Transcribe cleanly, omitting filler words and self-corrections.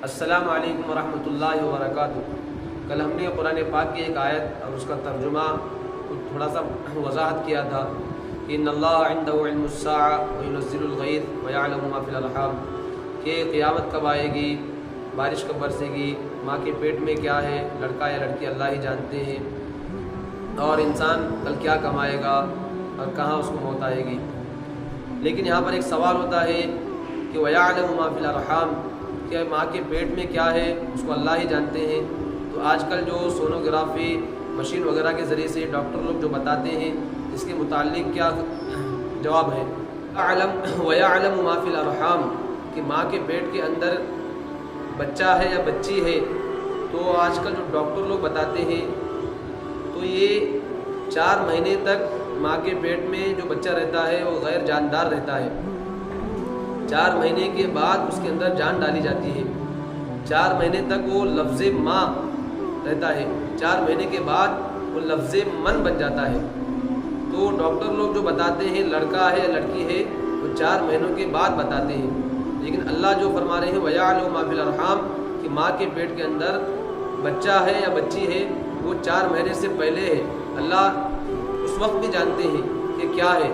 السلام علیکم ورحمۃ اللہ وبرکاتہ۔ کل ہم نے قرآن پاک کی ایک آیت اور اس کا ترجمہ تھوڑا سا وضاحت کیا تھا کہ ان اللہ عنده علم الساعة وينزل الغیث ويعلم ما في الارحام، کہ قیامت کب آئے گی، بارش کب برسے گی، ماں کے پیٹ میں کیا ہے، لڑکا یا لڑکی اللہ ہی جانتے ہیں، اور انسان کل کیا کمائے گا اور کہاں اس کو موت آئے گی۔ لیکن یہاں پر ایک سوال ہوتا ہے کہ وَيَعْلَمُ مَا فِي الْأَرْحَامِ، کہ ماں کے پیٹ میں کیا ہے اس کو اللہ ہی جانتے ہیں۔ تو آج کل جو سونوگرافی مشین وغیرہ کے ذریعے سے ڈاکٹر لوگ جو بتاتے ہیں، اس کے متعلق کیا جواب ہے؟ وَيَعْلَمُ مَا فِي الْأَرْحَامِ، کہ ماں کے پیٹ کے اندر بچہ ہے یا بچی ہے۔ تو آج کل جو ڈاکٹر لوگ بتاتے ہیں تو یہ 4 مہینے تک ماں کے پیٹ میں جو بچہ رہتا ہے وہ غیر جاندار رہتا ہے۔ 4 مہینے کے بعد اس کے اندر جان ڈالی جاتی ہے۔ 4 مہینے تک وہ لفظ ماں رہتا ہے، 4 مہینے کے بعد وہ لفظ من بن جاتا ہے۔ تو ڈاکٹر لوگ جو بتاتے ہیں لڑکا ہے یا لڑکی ہے وہ 4 مہینوں کے بعد بتاتے ہیں، لیکن اللہ جو فرما رہے ہیں وَيَعْلَمُ مَا فِي الْأَرْحَامِ، کہ ماں کے پیٹ کے اندر بچہ ہے یا بچی ہے وہ 4 مہینے سے پہلے ہے۔ اللہ اس وقت بھی جانتے ہیں کہ کیا ہے۔